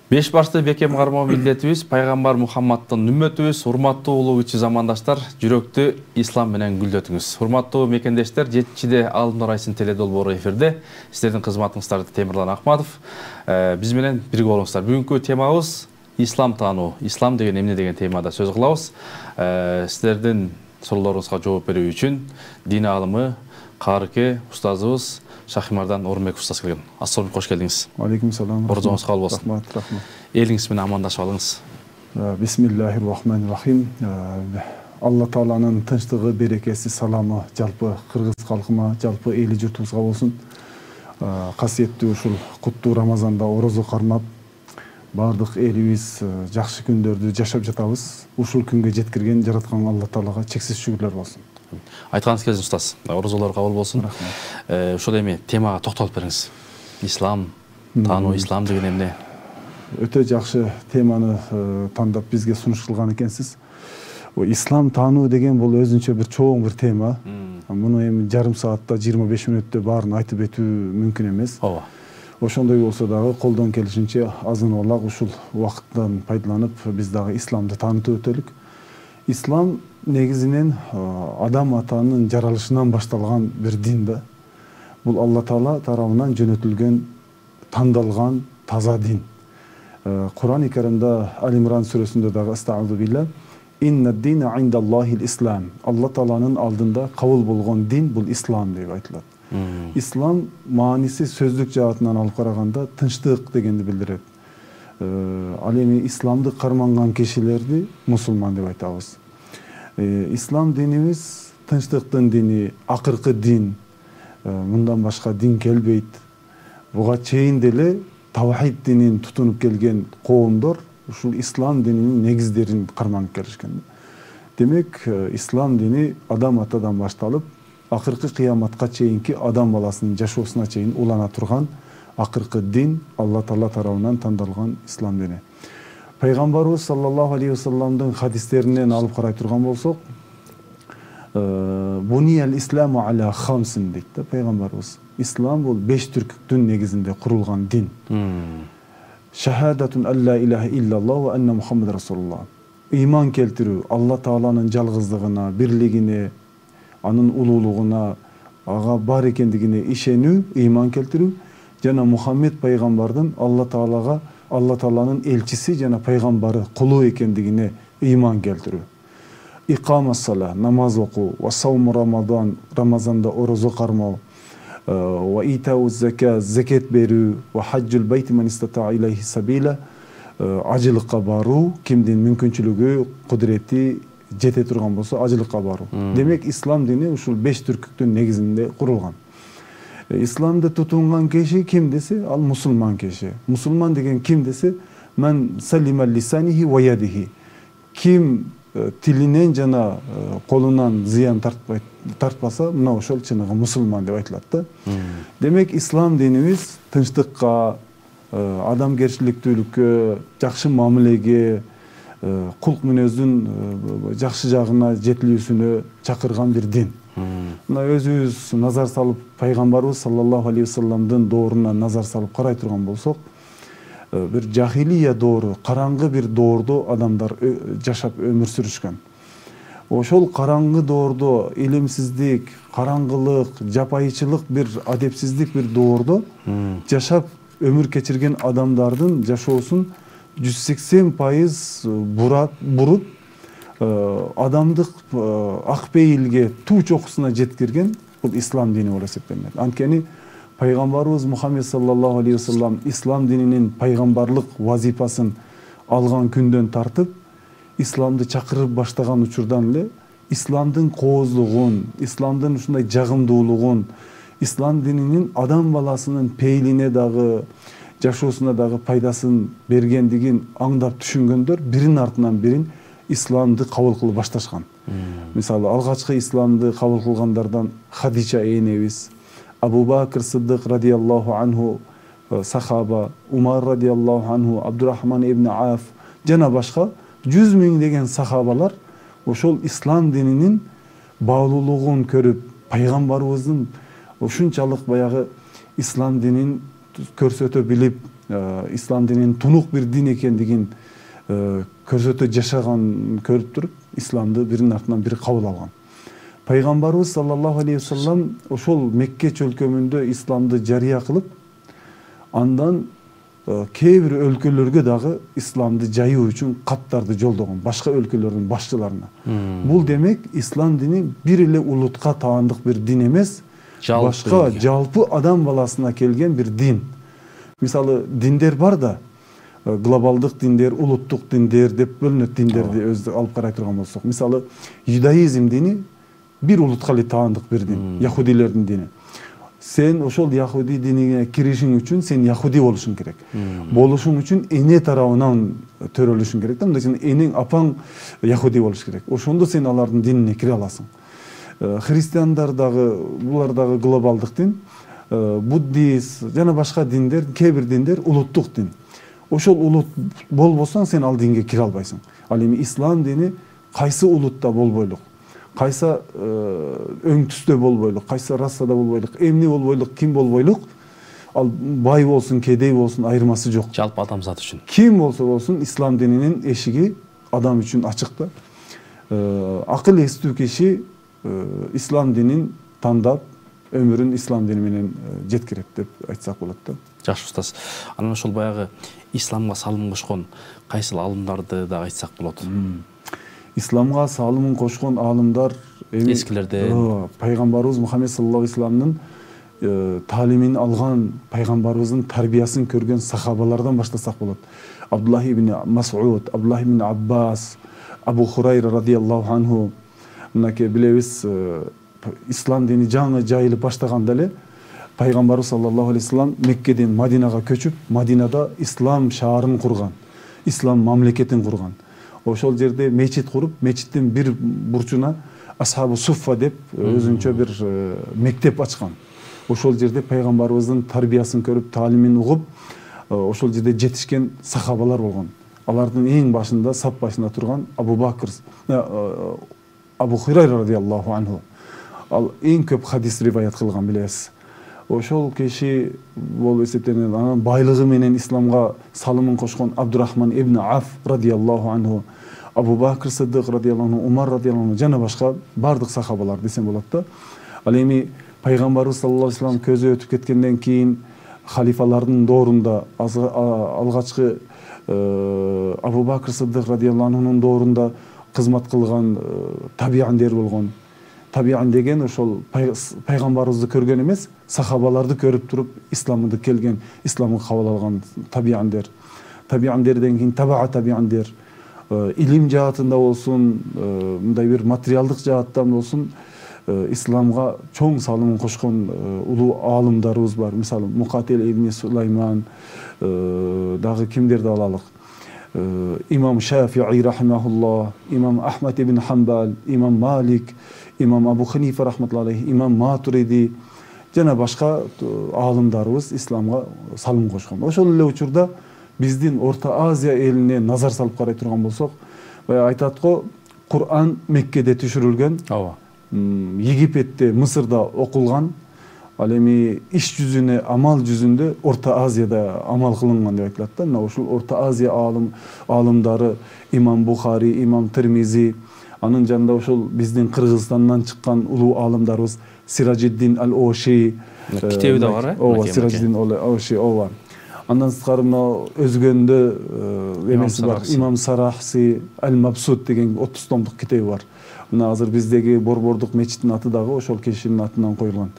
Беш башты бекем кармоо милдетибиз пайгамбар Мухаммаддын үммөтүбүз, урматтуу улуу кичи замандаштар, жүрөктү ислам менен гүлдөтүңүз. Урматтуу мекендештер, 7-де Алдын Орайсын теле долбоору эфирде. Сиздердин кызматыңыздарда Темирлан Акматов. Биз менен бирге болуңуздар. Бүгүнкү темабыз ислам таануу. Ислам деген эмне деген темада сөз кылабыз. Сиздердин суроолоруңузга жооп берүү үчүн дин аалымы, каарыке устазыбыз Шахимардан Орынбек устаз келген. Ассалам, кош келдиңиз. Алейкум салам. Борзоңуз кабыл болсун. Рахмат. Элиңиз менен амандашып алыңыз. Бисмиллахир-рахманир-рахим. Алла Тааланын тынчтыгы, берекеси, саламы жалпы кыргыз калкыма, жалпы эли журтубузга болсун. Касиеттүү ушул куттуу Рамазанда орозо кармап, бардык элибиз жакшы күндөрдү жашап жатабыз. Ушул күнгө жеткирген жараткан Алла Таалага чексиз шүгүрлөр болсун. Айтканыңыз келсин устаз. Орозолор кабыл болсун. Ошол эми темага токтолуп бериңиз. Ислам таануу, ислам деген эмне? Өтө жакшы теманы тандап бизге сунуш кылган экенсиз. Ислам таануу деген бул өзүнчө бир чоң бир тема. Муну эми жарым саатта, 25 мүнөттө баарын айтып өтүү мүмкүн эмес. Ооба. Ошондой болсо дагы колдон келишинче азын олак ушул убакыттан пайдаланып биз дагы исламды таанытып өтөлүк. Ислам негизинен адам атанын жаралышынан башталган бир дин да. Бул Алла Таала тарабынан жөнөтүлгөн, тандалган таза дин. Кур'ан-ы Каримде Ал-Имран сүрөсүндө дагы "Estağfurullah billah. Inna-d-dina 'indallahi'l Islam." Алла Тааланын алдында кабыл болгон дин бул ислам деп айтылат. Ислам мааниси сөздүк жаатынан алып караганда тынчтык дегенди билдирет. Ал эми исламды карманган кишилерди мусулман деп айтабыз. Ислам динибиз тынчтыктын дини, акыркы дин. Мындан башка дин келбейт. Буга чейин деле тавхид динин тутунуп келген коомдор ушул ислам дининин негиздерин карманып келишкен. Демек, ислам дини адам атадан башталып, акыркы кыяматка чейинки адам баласынын жашоосуна чейин улана турган акыркы дин Алла Таала тарабынан тандалган ислам дини. Пайгамбарыбыз саллаллаху алейхи вассаламдын хадистеринен алып карай турган болсок, "Buniyal Islamu ala khamsin" дейт да пайгамбарыбыз. Ислам бул 5 түркүктүн негизинде курулган дин. Шахадатун алла илаха иллаллах ва анна Мухаммад расулуллах. Иман келтирүү Алла Тааланын жалгыздыгына, бирлигине, анын улуулугуна, ага бар экендигине ишенүү, иман келтирүү жана Мухаммед пайгамбардын Алла Тааланын элчиси жана пайгамбары, кулу экендигине иман келтирүү. Икамас-сала, намаз окуу, ва саум Рамазан, Рамазанда орозо кармоо, ва итау-закат, закет берүү, ва хаджул байти ман истата илайхи сабила, ажылыкка баруу, кимдин мүмкүнчүлүгү, кудурети жете турган болсо ажылыкка баруу. Демек, ислам дини ушул 5 түркүктүн негизинде курулган. Исламды тутунган киши ким десе, ал мусулман киши. Мусулман деген ким десе, мен салима лисанихи ва ядихи. Ким тилинен жана колунан зыян тартпаса, мына ошол чыныгы мусулман деп айтылат да. Демек, ислам динибиз тынчтыкка, адамгерчиликтүүлүккө, жакшы мамилеге, кулк мүнөздүн жакшы жагына жетилүүсүнө чакырган бир дин. Мына өзүбүз назар салып, пайгамбарыбыз саллаллаху алейхи вассаламдын дооруна назар салып карай турган болсок, бир жахилия доору, караңгы бир доордо адамдар жашап өмүр сүрүшкөн. Ошол караңгы доордо илимсиздик, караңгылык, жапайычылык, бир адепсиздик бир доордо жашап өмүр кечирген адамдардын жашоосун 180% буруп адамдык ак пейилге, туу чокусуна жеткирген бул ислам дини болуп эсептелет. Анткени пайгамбарыбыз Мухаммед саллаллаху алейхи вассалам ислам дининин пайгамбарлык вазифасын алган күндөн тартып, исламды чакырып баштаган учурдан эле исламдын кооздугун, исламдын ушундай жагымдуулугун, ислам дининин адам баласынын пейилине дагы, жашоосуна дагы пайдасын бергендигин аңдап түшүнгөндөр бирин артынан бирин исламды кабыл кылып башташкан. Мисалы, алгачкы исламды кабыл кылгандардан Хадича энебиз, Абу Бакр Сыддык радиаллаху анху сахаба, Умар радиаллаху анху, Абдурахман ибн Аф жана башка 100 миңдеген сахабалар ошол ислам дининин баалуулугун көрүп, пайгамбарыбыздын ушунчалык баягы ислам динин көрсөтө билип, ислам динин тунук бир дин экендигин көрсөтө жашаган көрүп туруп, исламды биринин артынан бири кабыл алган. Пайгамбарыбыз саллаллаху алейхи вассалам ошол Мекке чөлкөмүндө исламды жарыя кылып, андан кээ бир өлкөлөргө дагы исламды жайуу үчүн каттарды жолдогон, башка өлкөлөрдүн башчыларына. Бул демек ислам дини бир эле улутка таандык бир дин эмес, башка жалпы адам баласына келген бир дин. Мисалы, диндер бар да, глобалдык диндер, улуттук диндер деп бөлүнөт, диндерди өзү алып карай турган болсок. Мисалы, юдаизм дини бир улутка эле таандык бир дин, яхудилердин дини. Сен ошол яхуди динине киришиң үчүн сен яхуди болушуң керек. Болушуң үчүн эне тарабынан төрөлүшүң керек. Мындайча энең, апаң яхуди болуш керек. Ошондо сен алардын динине кире аласың. Христиандар дагы, булар дагы глобалдык дин, буддист жана башка диндер, кээ бир диндер улуттук дин. Ошол улут болбосоң сен ал динге кире албайсың. Ал эми ислам дини кайсы улутта болбойлук, кайсы өң түстө болбойлук, кайсы расада болбойлук, эмне болбойлук, ким болбойлук, ал бай болсун, кедей болсун айырмасы жок. Жалпы адамзат үчүн. Ким болсо болсун ислам дининин эшиги адам үчүн ачык да. Акыл эстүү киши ислам динин тандап, өмүрүн ислам дини менен жеткирет деп айтсак болот да. Жакшы устаз. Анан ошол баягы исламга салым кошкон кайсыл алымдарды да айтсак болот. Исламга салымын кошкон алымдар эскилерден пайгамбарыбыз Мухаммед саллаллаху алейхи вассаламдын таалимин алган, пайгамбарыбыздын тарбиясын көргөн сахабалардан баштасак болот. Абдуллах ибн Мас'уд, Абдуллах ибн Аббас, Абу Хурайра радияллаху анху. Мынакей билебиз, ислам дини жаңы жайылып баштаганда эле пайгамбарыбыз саллаллаху алейхи вассалам Меккеден Мадинага көчүп, Мадинада ислам шаарын курган, ислам мамлекетин курган. Ошол жерде мечит куруп, мечиттин бир бурчуна Асхабу Суффа деп өзүнчө бир мектеп ачкан. Ошол жерде пайгамбарыбыздын тарбиясын көрүп, таалимин угуп, ошол жерде жетишкен сахабалар болгон. Алардын эң башында, сап башында турган Абу Хурайра радияллаху анху. Ал эң көп хадис риваят кылган, билесиз. Ошол киши болуп эсептелет. Анан байлыгы менен исламга салымын кошкон Абдурахман ибн Аф радияллаху анху, Абу Бакр Сиддик радияллаху анху, Умар радияллаху анху жана башка бардык сахабалар десем болот да. Ал эми пайгамбарыбыз саллаллаху алейхи вассалам көзү өтүп кеткенден кийин халифалардын доорунда алгачкы Абу Бакр Сиддик радияллаху анхунун доорунда кызмат кылган табиандер болгон. Табиан деген ошол пайгамбарыбызды көргөн эмес, сахабаларды көрүп туруп исламды келген, исламды кабыл алган табиандер. Табиандерден кийин табиандер. Илим жаатында болсун, мындай бир материалдык жааттан болсун, исламга чоң салымын кошкон улуу аалымдарыбыз бар. Мисалы Мукатил ибн Сулайман, дагы кимдерди алалык? Имам Шафии рахимахуллах, имам Ахмад ибн Хамбал, имам Малик, имам Абу Ханифа рахматуллахи алейхи, имам Матуриди жана башка аалымдарыбыз исламга салым кошкон. Ошол эле учурда биздин Орто Азия элине назар салып карай турган болсок, айтат го, Кур'ан Меккеде түшүрүлгөн, Египетте, Мысырда окулган, ал эми иш жүзүнө, амал жүзүндө Орто Азияда амал кылынган деп айтылат да. Мына ушул Орто Азия аалымдары имам Бухари, имам Тирмизи, анын жанында ошол биздин Кыргызстандан чыккан улуу аалымдарыбыз Сиражиддин ал-Оши китеби да бар, ооба, Сиражиддин ал-Оши, ооба. Андан сырткары мына өзгөндө эмеси бар, имам Сарахси ал-Мабсут деген 30 томдук китеби бар. Мына азыр биздеги Борбордук мечиттин аты дагы ошол кишинин атынан коюлган.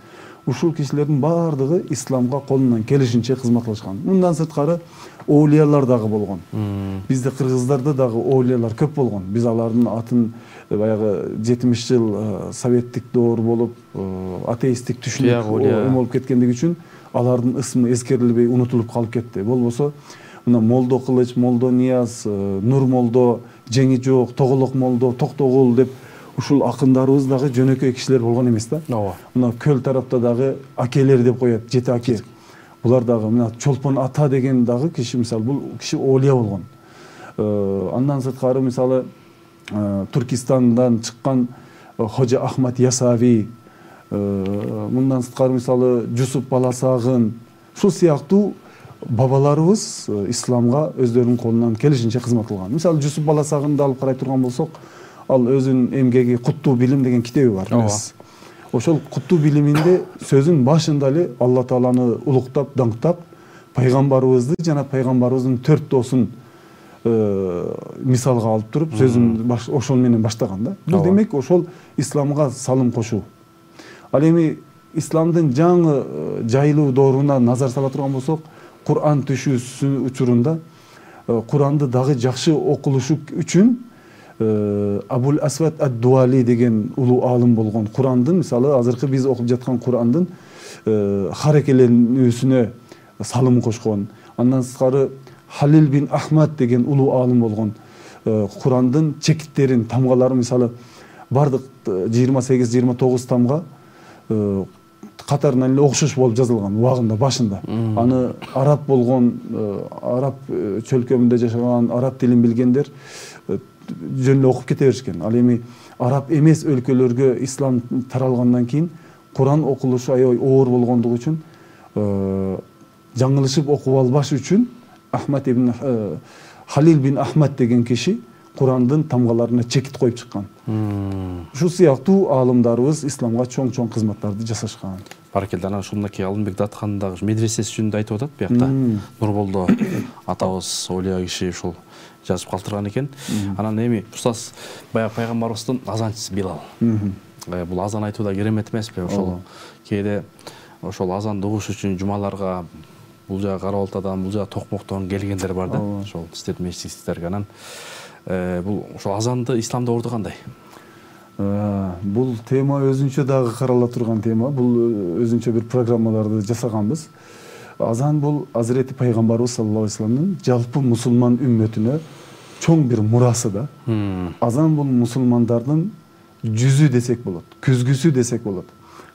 Ушул кишилердин баардыгы исламга колунан келишинче кызмат кылышкан. Мындан сырткары оолиялар дагы болгон. Бизде кыргыздарда дагы оолиялар көп болгон. Биз алардын атын баягы 70 жыл советтик доор болуп, атеисттик түшүнүк болуп кеткендиги үчүн алардын ысмы эскерилбей, унутулуп калып кетти. Болбосо мына Молдо Кылыч, Молдо Нияз, Нур Молдо, Жеңи Жок, Тоголок Молдо, Токтогул деп ушул акындарыбыз дагы жөнөкөй кишилер болгон эмес да. Мына Көл тарапта дагы акелер деп коет, 7 аке. Булар дагы мына Чолпон Ата деген дагы киши, мисалы, бул киши оолия болгон. Андан сырткары мисалы Туркистандан чыккан Хожа Ахмад Ясави, мындан сырткары мисалы Жусуп Баласагын, Ушул сыяктуу бабаларыбыз исламга өздөрүнүн колунан келишинче кызмат кылган. Мисалы Жусуп Баласагынды алып карай турган болсок, ал өзүнүн эмгеги Куттуу билим деген китеби бар. Ошол Куттуу билиминде сөзүн башында эле Алла Тааланы улуктап, даңктап, пайгамбарыбызды жана пайгамбарыбыздын 4 досун мисалга алып туруп, сөзүн ошол менен баштаган да. Бул демек ошол исламга салым кошуу. Ал эми исламдын жаңы жайылуу дооруна назар сала турган болсок, Кур'ан түшүүсү учурунда Кур'анды дагы жакшы окулушу үчүн Абул Асвад ад-Дуали деген улуу аалым болгон. Кур'андын, мисалы, азыркы биз окуп жаткан Кур'андын харекеленүүсүнө салым кошкон. Андан сырткары Халил бин Ахмад деген улуу аалым болгон. Кур'андын чекиттерин, тамгаларын, мисалы, бардык 28-29 тамга катарынан эле окшош болуп жазылган убагында, башында. Аны араб болгон, араб чөлкөмүндө жашаган, араб тилин билгендер жөн эле окуп кете беришкен. Ал эми араб эмес өлкөлөргө ислам таралгандан кийин Кур'ан окулушу аябай оор болгондугу үчүн, жаңылышып окуп албаш үчүн Халил бин Ахмад деген киши Кур'андын тамгаларына чекит коюп чыккан. Ушул сыяктуу аалымдарыбыз исламга чоң-чоң кызматтарды жасашкан. Баракелде. Анан ушундaki Алымбек Датхандагы медресеси жөнүндө айтып атат буякта. Нурболдо атабыз олия киши ушул жазып калтырган экен. Анан эми устаз баягы пайгамбарыбыздын азанчысы Билал. Бул азан айтууда керемет эмеспи? Ошол кээде ошол азанды угуш үчүн жумаларга бул жагы Кара-Балтадан, бул жагы Токмоктон келгендер бар да. Ошол истеп мечиттерге. Анан бул ошол азанды исламда орду кандай? Бул тема өзүнчө дагы карала турган тема. Бул өзүнчө бир программаларды жасаганбыз. Азан бул Азирети пайгамбарыбыз саллаллаху алейхи вассаламдын жалпы мусулман үммөтүнө чоң бир мурасы да. Азан бул мусулмандардын жүзү десек болот, күзгүсү десек болот.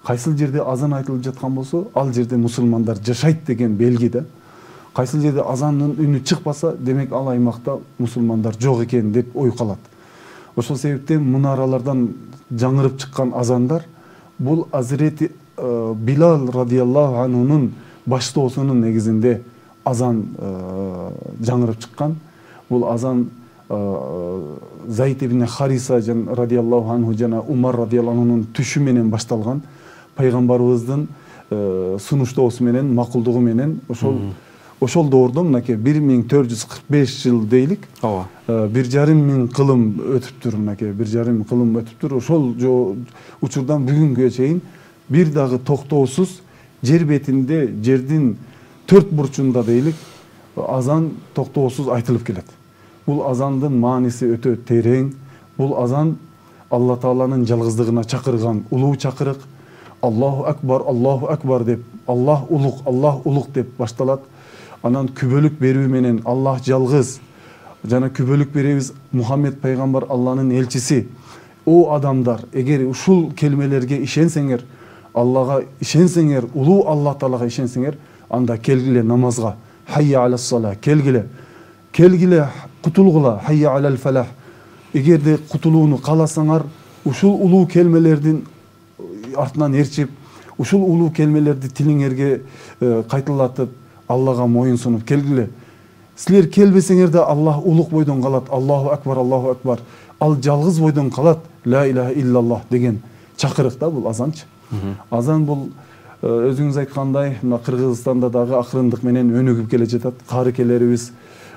Кайсыл жерде азан айтылып жаткан болсо, ал жерде мусулмандар жашайт деген белги да. Кайсыл жерде азандын үнү чыкпаса, демек ал аймакта мусулмандар жок экен деп ой калат. Ошол себептен мунаралардан жаңырып чыккан азандар бул Азирети Билал радиаллаху анхунун баштоосунун негизинде азан жаңырып чыккан. Бул азан Зайд ибн Хариса радиаллаху анху жана Умар радиаллаху анхунун түшү менен башталган. Пайгамбарыбыздын сунуштоосу менен, макулдугу менен ошол доордо мынакей 1445 жыл дейлик. 1,5 миң кылым өтүптүр, мынакей 1,5 миң кылым өтүптүр. Ошол учурдан бүгүнгө чейин бир дагы токтоосуз жер бетинде, жердин 4 бурчунда дейлик азан токтоосуз айтылып келет. Бул азандын мааниси өтө терең. Бул азан Алла Тааланын жалгыздыгына чакырган улуу чакырык. Аллаху акбар деп, Аллах улук деп башталат. Анан күбөлүк берүү менен Аллах жалгыз жана күбөлүк беребиз Мухаммед пайгамбар Алланын элчиси. О адамдар, эгер ушул келмелерге ишенсеңер, Аллага ишенсеңер, улуу Алла Таалага ишенсеңер, анда келгиле намазга. Хайя алас сала, келгиле кутулгула, хайя алал фалах. Эгерде кутулууну кааласаңар, ушул улуу келмелердин артынан эрчип, ушул улуу келмелерди тилиңерге кайталатып, Аллага моюн сунуп келгиле. Силер келбесеңер да Аллах улук бойдон калат. Аллаху акбар. Ал жалгыз бойдон калат. Ла илаха иллаллах деген чакырык да бул азанчы. Азан бул өзүңүз айткандай, мына Кыргызстанда дагы акырындык менен өнүгүп келе жатат. Карыкелерибиз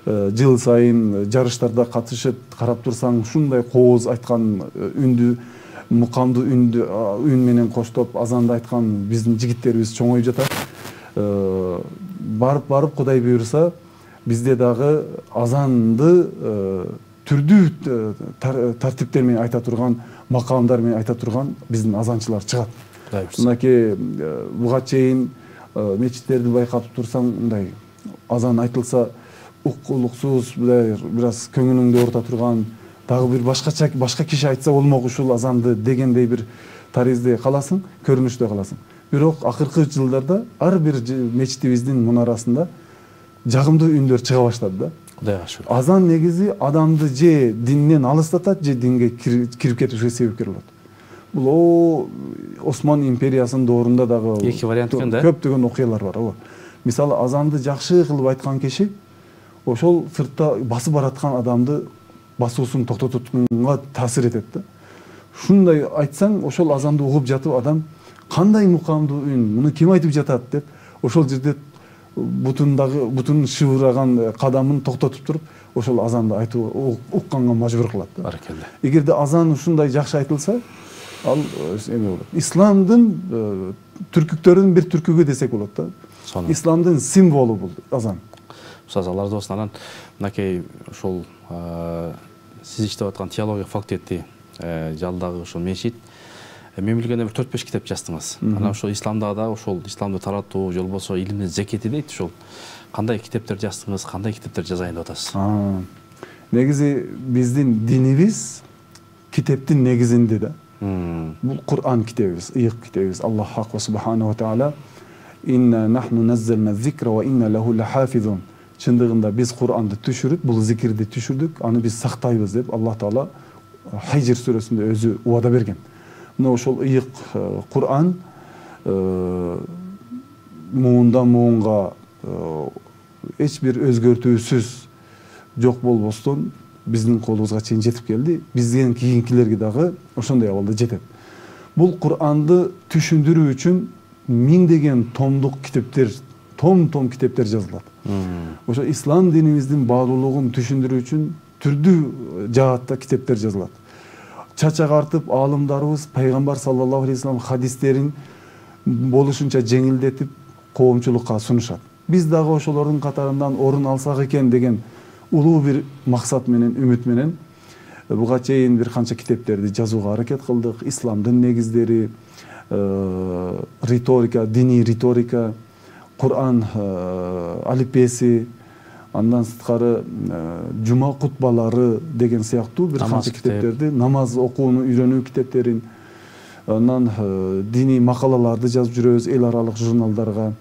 жыл сайын жарыштарда катышып, карап турсаң, ушундай кооз айткан үндү, мукамдуу үн менен коштоп азанды айткан биздин жигиттерибиз чоңоюп жатат. Барып Кудай буйрса, бизде дагы азанды түрдүү тартиптер менен айта турган, макамдар менен айта турган биздин азанчылар чыгат. Мынакей буга чейин мечиттерди байкап турсаң, мындай азан айтылса уккулуксуз, бир аз көңүлүңдү орта турган, дагы бир башка киши айтса болмок ушул азанды дегендей бир таризде каласың, көрүнүштө каласың. Бирок акыркы жылдарда ар бир мечитибиздин мунарасында жагымдуу үндөр чыга баштады да. Кудайга шүкүр. Азан негизи адамды же динден алыстатат, же динге кирип кетүүгө себепкер болот. Бул Осман империясынын доорунда дагы эки вариант экен да. Көптөгөн окуялар бар. Мисалы азанды жакшы кылып айткан киши ошол сыртта басып бараткан адамды басуусун токтотууга таасир этет да. Ушундай айтсаң, ошол азанды угуп жатып адам кандай мукамдуу үн, муну ким айтып жатат деп ошол жерде бутун шыбыраган кадамын токтотуп туруп ошол азанды айтып укканга мажбур кылат да. Баракалла. Эгерде азан ушундай жакшы айтылса, ал эме болот. Исламдын түркүктөрүнүн бир түркүгү десек болот да. Исламдын символу бул азан. Устаз, алар болсун, анан мынакей ошол сиз иштеп аткан теология факультети жалдагы ошол мечит, мен билгенде бир 4-5 китеп жаздыңыз. Анан ошол исламда да ошол исламды таратуу, же болбосо илимдин зекети дейт, ошол кандай китептер жаздыңыз, кандай китептер жазайын деп атасыз? Негизи биздин динибиз китептин негизинде да. Бул Кур'ан китебибиз, ыйык китебибиз. Аллах хак субханаху ва таала инна нахну наззална зикра ва инна лаху лахафизун. Чындыгында биз Кур'анды түшүрүп, бул зикирди түшүрдүк, аны биз сактайбыз деп Аллах таала Хайжир сүрөсүндө өзү убада берген. Мына ошол ыйык Кур'ан муундан муунга эч бир өзгөртүүсүз жок болбостон биздин колубузга чейин жетип келди. Бизден кийинкилерге дагы ошондой абалда жетет. Бул Кур'анды түшүндүрүү үчүн миңдеген томдук китептер, том китептер жазылат. Ошо ислам динибиздин баалуулугун түшүндүрүү үчүн түрдүү жаатта китептер жазылат. Чачак артып аалымдарыбыз пайгамбар саллаллаху алейхи вассалам хадистерин болушунча жеңилдетип коомчулукка сунушат. Биз дагы ошолордун катарынан орун алсак экен деген улуу бир максат менен, үмүт менен буга чейин бир канча китептерди жазууга аракет кылдык. Исламдын негиздери, риторика, диний риторика, Кур'ан алифбеси, андан сырткары жума кутбалары деген сыяктуу бир канча китептерди, намаз окууну үйрөнүү китептерин, андан диний макалаларды жазып жүрөбүз эл аралык журналдарга.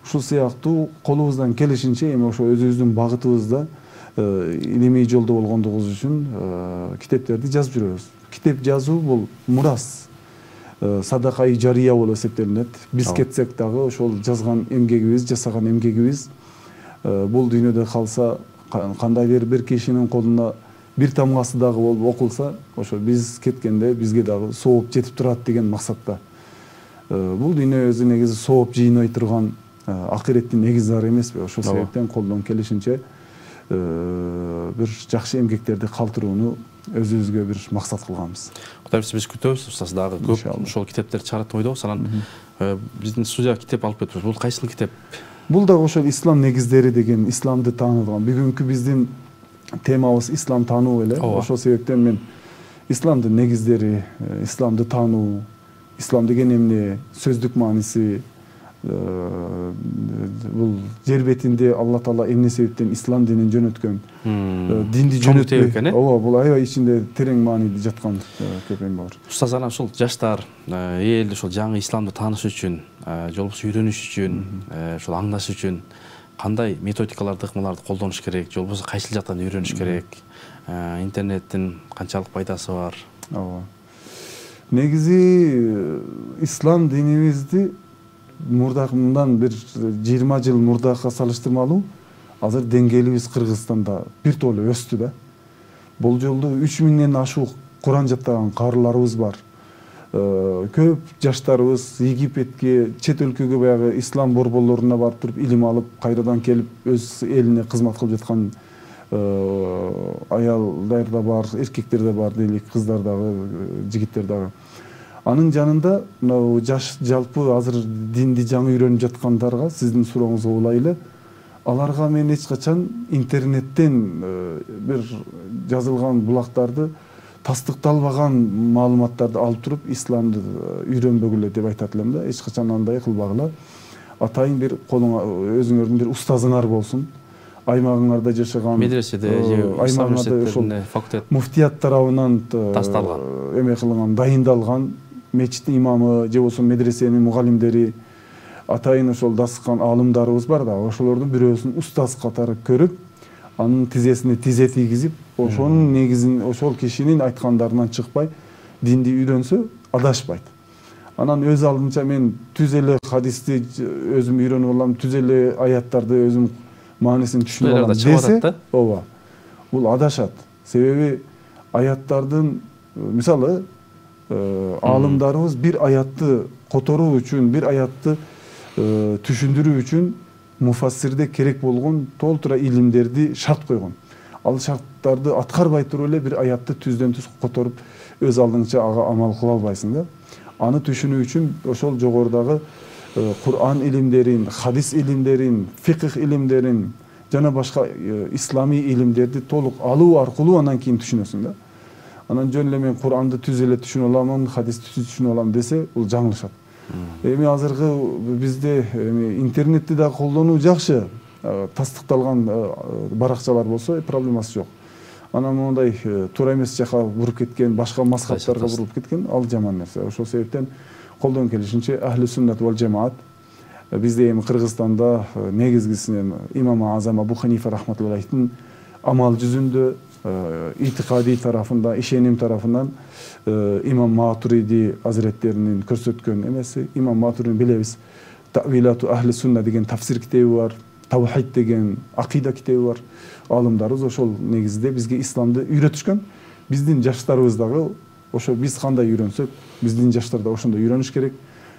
Ушул сыяктуу колубуздан келишинче эми ошо өзүбүздүн багытыбызда илимий жолдо болгондугубуз үчүн китептерди жазып жүрөбүз. Китеп жазуу бул мурас, садака-и жария болуп эсептелинет. Биз кетсек дагы ошол жазган эмгегибиз, жасаган эмгегибиз бул дүйнөдө калса, кандайдыр бир кишинин колуна бир тамгасы дагы болуп окулса, ошо биз кеткенде бизге дагы сооп жетип турат деген максатта. Бул дүйнө өзү негизи сооп жыйнай турган акыреттин негиздары эмеспи? Ошол себептен колдон келишинче бир жакшы эмгектерди калтырууну өзүбүзгө бир максат кылганбыз. Кудай биз күтөбүз, устаз дагы көп ошол китептерди чыгарат ойдобуз. Анан биздин студияга китеп алып кетебиз. Бул кайсыл китеп? Бул да ошол ислам негиздери деген, исламды тааныган. Бүгүнкү биздин темабыз ислам таануу эле. Ошол себептен мен исламдын негиздери, исламды таануу, ислам деген эмне, сөздүк мааниси, бул жер бетинде Алла таала эмне себептен ислам динин жөнөткөн, динди жөнөтпөй, ооба, бул аябай ичинде терең мааниде жаткан көп эме бар. Устаз, анан ушул жаштар, эл ушул жаңы исламды тааныш үчүн, же болбосо үйрөнүш үчүн, ушул аңдаш үчүн кандай методикаларды, ыкмаларды колдонуш керек, же болбосо кайсыл жактан үйрөнүш керек? Интернеттин канчалык пайдасы бар? Ооба. Негизи ислам динибизди мурдакынан бир 20 жыл мурдака салыштырмалуу азыр деңгээлибиз Кыргызстанда бир толо өстү да. Бул жолду 3000ден ашук Куран жаттаган карыларыбыз бар. Көп жаштарыбыз Египетке, чет өлкөгө баягы ислам борборлоруна барып туруп илим алып, кайрадан келип өз элине кызмат кылып жаткан аялдар да бар, эркектер да бар дейли, кыздар дагы, жигиттер дагы. Анын жанында мына жалпы азыр динди жаңы үйрөнүп жаткандарга сиздин сурооңузга улайлы, аларга мен эч качан интернеттен бир жазылган булактарды, тастыкталбаган маалыматтарды алып туруп исламды үйрөнбөгүлө деп айтат элем да. Эч качан андай кылбагыла. Атайын бир колуңа өзүңөрдүн бир устазыңар болсун. Аймагыңарда жашаган медреседе же ислам университеттеринде, факультет муфтият тарабынан тасталган, эме кылган, дайындалган мечиттин имамы же болбосо медресенин мугалимдери, атайын ошол дасыккан аалымдарыбыз бар да, ошолордун бирөөсүн устаз катары көрүп, анын тизесине тизе тийгизип, ошонун негизин, ошол кишинин айткандарынан чыкпай динди үйрөнсө адашпайт. Анан өз алдынча мен түз эле хадисти өзүм үйрөнүп алам, түз эле аяттарды өзүм маанисин түшүнүп алам десе, ооба, бул адашат. Себеби аяттардын, мисалы, алымдарыбыз бир аятты которуу үчүн, бир аятты түшүндүрүү үчүн муфассирде керек болгон толтура илимдерди шарт койгон. Ал шарттарды аткарбай туруп эле бир аятты түздөн түз которуп өз алдыңча ага амал кыла албайсың да. Аны түшүнүү үчүн ошол жогорудагы Кур'ан илимдерин, хадис илимдерин, фикх илимдерин жана башка ислами илимдерди толук алуу аркылуу анан кийин түшүнөсүң да. Анан жөн эле мен Кур'анды түз эле түшүнө алам, хадисти түз түшүнө алам десе, бул жаңылышат. Эми азыркы бизде интернетти да колдонуу жакшы, тастыкталган баракчалар болсо проблемасы жок. Анан мондай туура эмес жака буруп кеткен, башка мазхабтарга буруп кеткен, ал жаман нерсе. Ошол себептен колдон келишинче ахли суннат вал жамаат бизде эми Кыргызстанда негизгисинен имам Азам Абу Ханифа рахматуллахтын амал жүзүндө итикади тарафында, ишеним тарафынан имам Матуриди азиреттеринин көрсөткөн эмеси, имам Матуридини билебиз, Тавилату ахли сунна деген тафсир китеби бар, Тавхид деген акида китеби бар. Алымдарыбыз ошол негизде бизге исламды үйрөтүшкөн. Биздин жаштарыбыз дагы ошо биз кандай үйрөнсөк, биздин жаштар да ошондой үйрөнүш керек.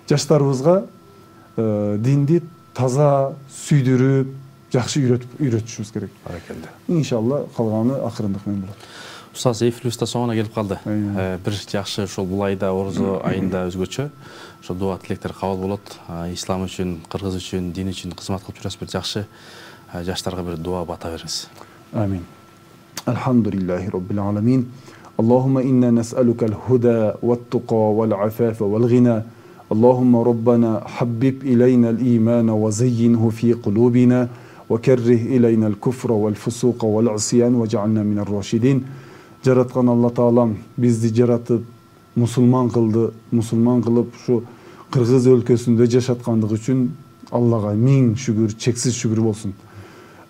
Жаштарыбызга динди таза сүйдүрүп, жакшы үйрөтүшүбүз керек. Баракелде. Иншалла калганы акырындык менен болот. Устаз, эфирибиз да соңуна келип калды. Бир жакшы ушул бул айда, орозо айында өзгөчө ошо дуа тилектер кабыл болот. Ислам үчүн, кыргыз үчүн, дин үчүн кызмат кылып жүрөсүз. Бир жакшы жаштарга бир дуа бата бериңиз. Амин. Алхамдулиллахи rabbil alamin. Allahumma inna nas'aluka al-huda wat-tuqa wal-afafa wal-ghina. Allahumma rabbana habbib ilayna al-imana wa zayyinhu fi qulubina wa karrih ilayna al-kufra wal-fusuqa wal-'isyan waj'alna min ar-rashidin. Жараткан Алла Таалам бизди жаратып, мусулман кылды, мусулман кылып ушу Кыргыз өлкөсүндө жашаткандыгы үчүн Аллага миң шүгүр, чексиз шүгүр болсун.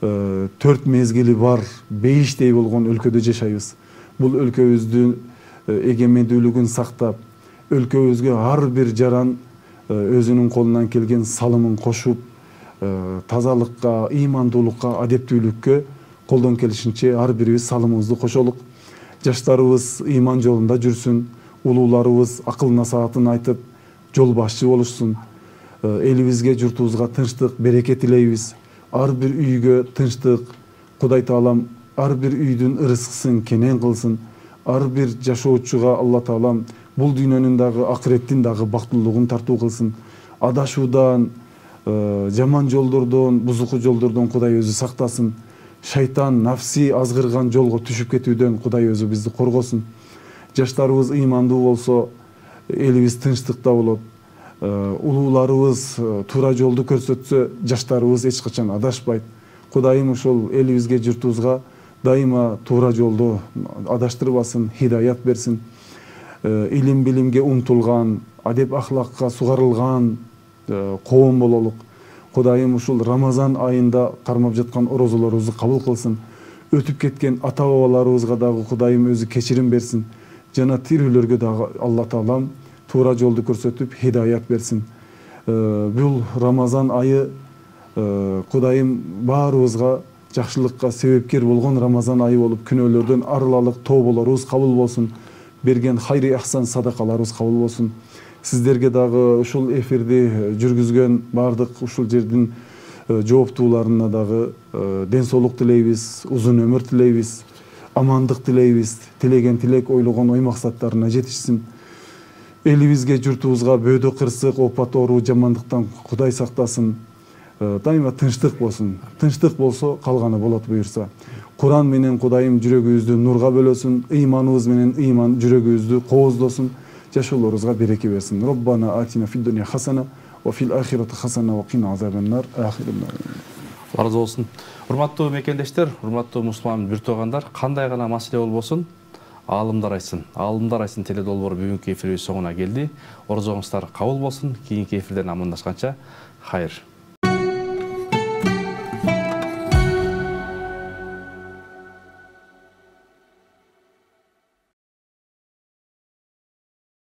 4 мезгили бар, бейиштей болгон өлкөдө жашайбыз. Бул өлкөбүздүн эгемендүүлүгүн сактап, өлкөбүзгө ар бир жаран өзүнүн колунан келген салымын кошуп, тазалыкка, ыймандуулукка, адептүүлүккө колдон келишинче ар бирибиз салымыбызды кошолук. Жаштарыбыз ыйман жолунда жүрсүн, улууларыбыз акыл насаатын айтып, жол башчы болушсун. Элибизге, журтубузга тынчтык, береке тилейбиз. Ар бир үйгө тынчтык, Кудай Таалам ар бир үйдүн ырыскысын кенен кылсын. Ар бир жашоочуга Алла Таалам бул дүйнөнүн дагы, акыреттин дагы бактылуулугун тартуу кылсын. Адашуудан, жаман жолдордон, бузуку жолдордон Кудай өзү сактасын. Шайтан, нафси азгырган жолго түшүп кетүүдөн Кудай өзү бизди коргосун. Жаштарыбыз ыймандуу болсо, элибиз тынчтыкта болот. Улууларыбыз туура жолду көрсөтсө, жаштарыбыз эч качан адашпайт. Кудайым ошол элибизге, журтубузга дайыма туура жолду адаштырбасын, хидаят берсин. Илим билимге умтулган, адеп ахлакка сугарылган коом бололук. Кудайым ушул Рамазан айында кармап жаткан орозолорубузду кабыл кылсын. Өтүп кеткен ата бабаларыбызга дагы Кудайым өзү кечирим берсин. Жана тирүүлөргө дагы Алла Таалам туура жолду көрсөтүп, хидаят берсин. Бул Рамазан айы Кудайым баарыбызга жакшылыкка себепкер болгон Рамазан айы болуп, күнөөлөрдөн арылалык тооболорубуз кабыл болсун. Берген хайри ахсан садакаларыбыз кабыл болсун. Сиздерге дагы ушул эфирди жүргүзгөн бардык ушул жердин жооптууларына дагы ден соолук тилейбиз, узун өмүр тилейбиз, амандык тилейбиз. Тилеген тилек, ойлогон ой максаттарына жетишсин. Элибизге, журтубузга бөөдө кырсык, опат оору, жамандыктан Кудай сактасын. Дайыма тынчтык болсун. Тынчтык болсо калганы болот буюрса. Куран менен Кудайым жүрөгүбүздү нурга бөлөсүн, ыйманыбыз менен ыйман жүрөгүбүздү кооздосун. Жашоолорубузга береке берсин. Роббана атина фид дуния хасана ва фил ахирати хасана ва кина азабан-нар. Арыз болсун. Урматтуу мекендештер, урматтуу мусулман бир туугандар, кандай гана маселе болбосун, Алымдар айсын теле долбоор бүгүнкү эфирибиз соңуна келди. Орозоңуздар кабыл болсун. Кийинки эфирден амандашканча хайыр.